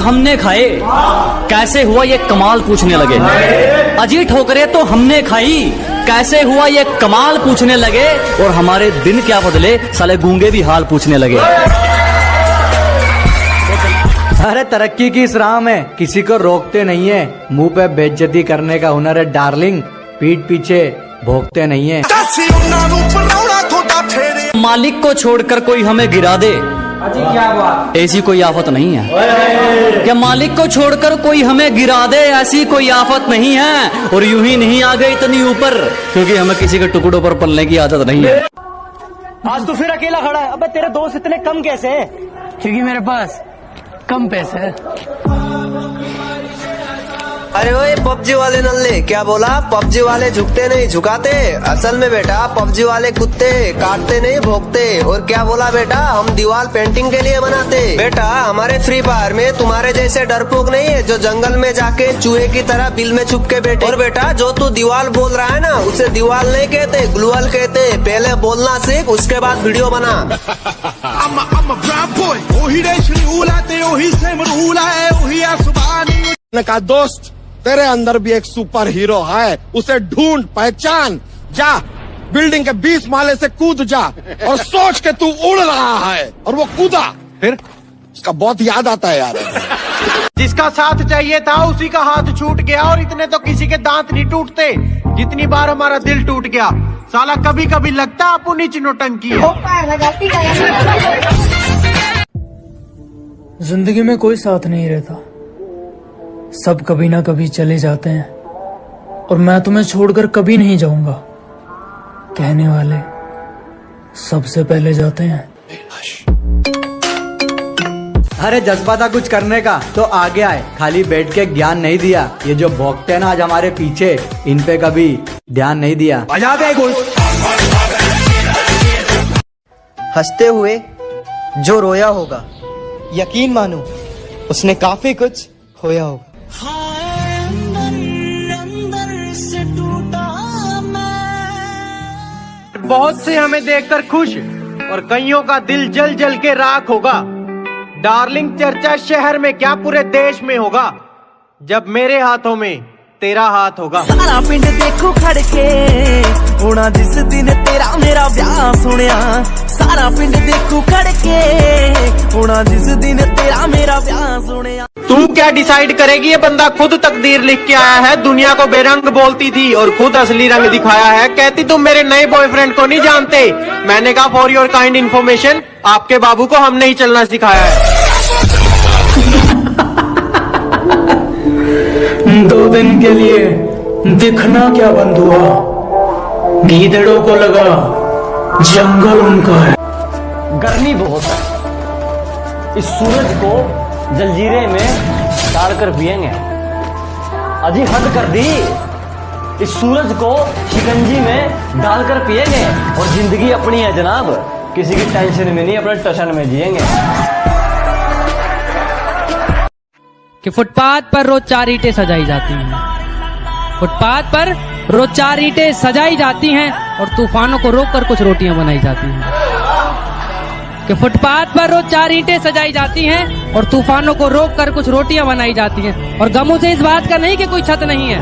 हमने खाए, कैसे हुआ ये कमाल पूछने लगे। अजी ठोकरे तो हमने खाई, कैसे हुआ ये कमाल पूछने लगे। और हमारे दिन क्या बदले, साले गूंगे भी हाल पूछने लगे। अरे तरक्की की इस राह में किसी को रोकते नहीं है, मुंह पे बेइज्जती करने का हुनर है डार्लिंग, पीठ पीछे भोगते नहीं है। मालिक को छोड़कर कोई हमें गिरा दे, क्या बात, ऐसी कोई आफत नहीं है। क्या मालिक को छोड़कर कोई हमें गिरा दे, ऐसी कोई आफत नहीं है। और यूं ही नहीं आ गए इतनी ऊपर, क्योंकि हमें किसी के टुकड़ों पर पलने की आदत नहीं है। आज तो फिर अकेला खड़ा है। अबे तेरे दोस्त इतने कम कैसे हैं? क्योंकि मेरे पास कम पैसे है। अरे ओए पबजी वाले नल्ले, क्या बोला? पबजी वाले झुकते नहीं झुकाते, असल में बेटा पबजी वाले कुत्ते काटते नहीं भोगते। और क्या बोला बेटा? हम दीवार पेंटिंग के लिए बनाते। बेटा हमारे फ्री फायर में तुम्हारे जैसे डरपोक नहीं है जो जंगल में जाके चूहे की तरह बिल में छुप के बैठे। और बेटा जो तू दीवार बोल रहा है ना, उसे दीवार नहीं कहते, ग्लूअल कहते। पहले बोलना सीख, उसके बाद वीडियो बना। का दोस्त तेरे अंदर भी एक सुपर हीरो है, उसे ढूंढ पहचान, जा बिल्डिंग के 20 माले से कूद जा और सोच के तू उड़ रहा है। और वो कूदा, फिर उसका बहुत याद आता है यार। जिसका साथ चाहिए था उसी का हाथ छूट गया, और इतने तो किसी के दांत नहीं टूटते जितनी बार हमारा दिल टूट गया। साला कभी कभी लगता है अपनी नौटंकी है। जिंदगी में कोई साथ नहीं रहता, सब कभी ना कभी चले जाते हैं, और मैं तुम्हें छोड़कर कभी नहीं जाऊंगा। कहने वाले सबसे पहले जाते हैं। अरे जज्बा था कुछ करने का तो आगे आए, खाली बैठ के ज्ञान नहीं दिया। ये जो भोगते हैं ना आज हमारे पीछे, इन पे कभी ध्यान नहीं दिया। बजा दे कुछ। हंसते हुए जो रोया होगा, यकीन मानो उसने काफी कुछ खोया होगा। बहुत से हमें देखकर खुश, और कईयों का दिल जल जल के राख होगा। डार्लिंग चर्चा शहर में क्या पूरे देश में होगा, जब मेरे हाथों में तेरा हाथ होगा। सारा पिंड देखो खड़के होना जिस दिन तेरा मेरा ब्याह सुनिया। सारा पिंड देखो खड़के होना जिस दिन तेरा मेरा ब्याह सुनिया। तू क्या डिसाइड करेगी? ये बंदा खुद तकदीर लिख के आया है। दुनिया को बेरंग बोलती थी और खुद असली रंग दिखाया है। कहती तुम मेरे नए बॉयफ्रेंड को नहीं जानते। मैंने कहा फॉर योर काइंड इन्फॉर्मेशन, आपके बाबू को हमने ही चलना सिखाया है। 2 दिन के लिए दिखना क्या बंद हुआ, गीदड़ों को लगा जंगल उनका है। गर्मी बहुत है, इस सूरज को जलजीरे में डालकर पिएंगे। अजी हद कर दी, इस सूरज को शिकंजी में डालकर पिएंगे। और जिंदगी अपनी है जनाब, किसी की टेंशन में नहीं, अपने टशन में जिएंगे। कि फुटपाथ पर रोज 4 ईंटें सजाई जाती हैं, फुटपाथ पर रोज 4 ईंटें सजाई जाती हैं, और तूफानों को रोककर कुछ रोटियां बनाई जाती हैं। कि फुटपाथ पर रोज 4 ईंटें सजाई जाती हैं, और तूफानों को रोककर कुछ रोटियां बनाई जाती हैं। और गम उसे इस बात का नहीं कि कोई छत नहीं है,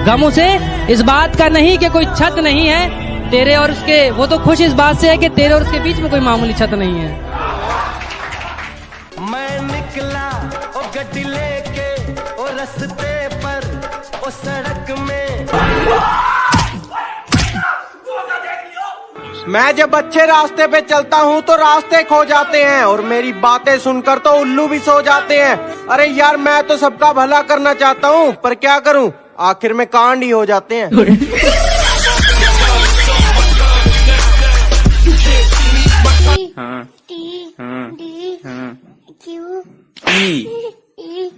गम उसे इस बात का नहीं कि कोई छत नहीं है तेरे और उसके। वो तो खुश इस बात से है कि तेरे और उसके बीच में कोई मामूली छत नहीं है। मैं निकला ओ गड्डी लेके ओ रस्ते पर ओ सड़क में। मैं जब अच्छे रास्ते पे चलता हूँ तो रास्ते खो जाते हैं, और मेरी बातें सुनकर तो उल्लू भी सो जाते हैं। अरे यार मैं तो सबका भला करना चाहता हूँ, पर क्या करूँ, आखिर में कांड ही हो जाते हैं।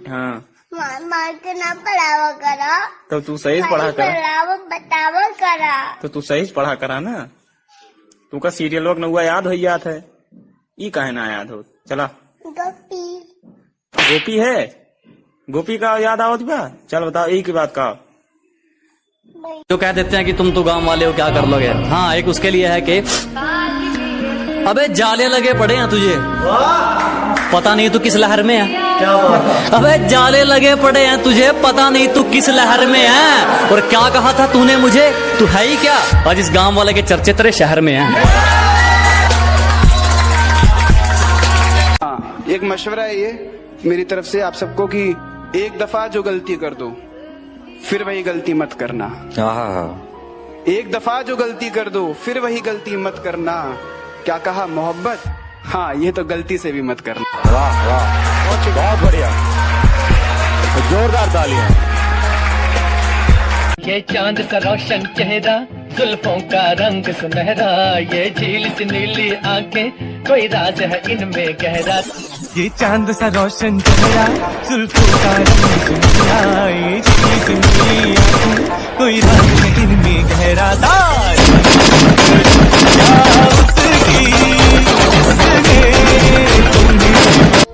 हाँ मार के ना पढ़ावा करा, तो तू सही पढ़ा करा, बतावा करा, तो तू सही पढ़ा करा ना। तू का सीरियल लोग नौआ याद हो याद है, ई काहे ना याद हो। चला गोपी गोपी है, गोपी का याद आवत बा। चल बताओ एक ही बात का। जो कह देते हैं कि तुम तो गांव वाले हो, क्या कर लोगे। हाँ, एक उसके लिए है कि अबे जाले लगे पड़े हैं तुझे। पता नहीं तू किस लहर में है। अबे जाले लगे पड़े हैं तुझे, पता नहीं तू किस लहर में है। और क्या कहा था तूने मुझे, तू है ही क्या? आज इस गांव वाले के चर्चे तेरे शहर में है। एक मशवरा है ये मेरी तरफ से आप सबको कि एक दफा जो गलती कर दो फिर वही गलती मत करना। एक दफा जो गलती कर दो फिर वही गलती मत करना। क्या कहा, मोहब्बत? हाँ, ये तो गलती से भी मत करना। वाह वाह, बहुत बढ़िया, जोरदार तालियां। ये चांद सा रोशन चेहरा, जुल्फों का रंग सुनहरा, ये झील सी नीली आंखें, कोई राज है इनमें गहरा। ये चांद सा रोशन चेहरा, जुल्फों का रंग सुनहरा, ये झील सी नीली आंखें, कोई राज है इनमें गहरा।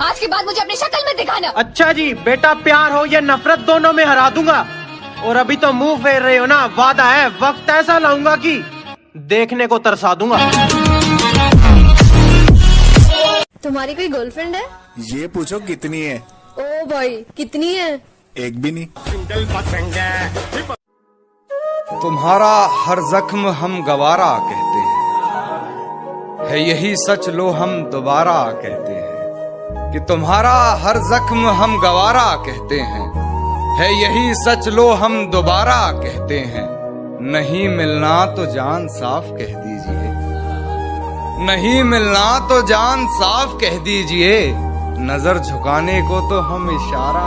आज के बाद मुझे अपनी शक्ल में दिखाना। अच्छा जी, बेटा प्यार हो या नफरत दोनों में हरा दूंगा। और अभी तो मुंह फेर रहे हो ना, वादा है वक्त ऐसा लाऊंगा कि देखने को तरसा दूंगा। तुम्हारी कोई गर्लफ्रेंड है? ये पूछो कितनी है। ओ भाई, कितनी है? एक भी नहीं। तुम्हारा हर जख्म हम गवारा कहते हैं, है यही सच लो हम दोबारा कहते हैं। कि तुम्हारा हर जख्म हम गवारा कहते हैं, है यही सच लो हम दोबारा कहते हैं। नहीं मिलना तो जान साफ कह दीजिए, नहीं मिलना तो जान साफ कह दीजिए, नजर झुकाने को तो हम इशारा।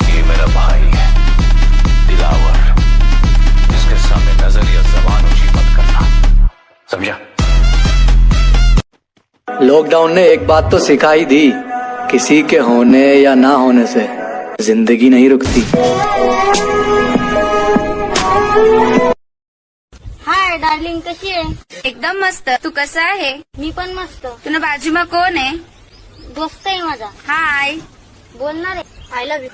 ये मेरा भाई है दिलावर, इसके सामने नजर या ज़बान ऊंची मत करना, समझा? लॉकडाउन ने एक बात तो सिखा ही दी, किसी के होने या ना होने से जिंदगी नहीं रुकती। हाय डार्लिंग, कशी आहे? एकदम मस्त. तू कसा आहे? मी पण मस्त. तुला बाजूमा कोण आहे? दोस्त आहे माझा. हाय. बोलणार आहे. I love you.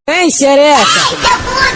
Ei, xereca!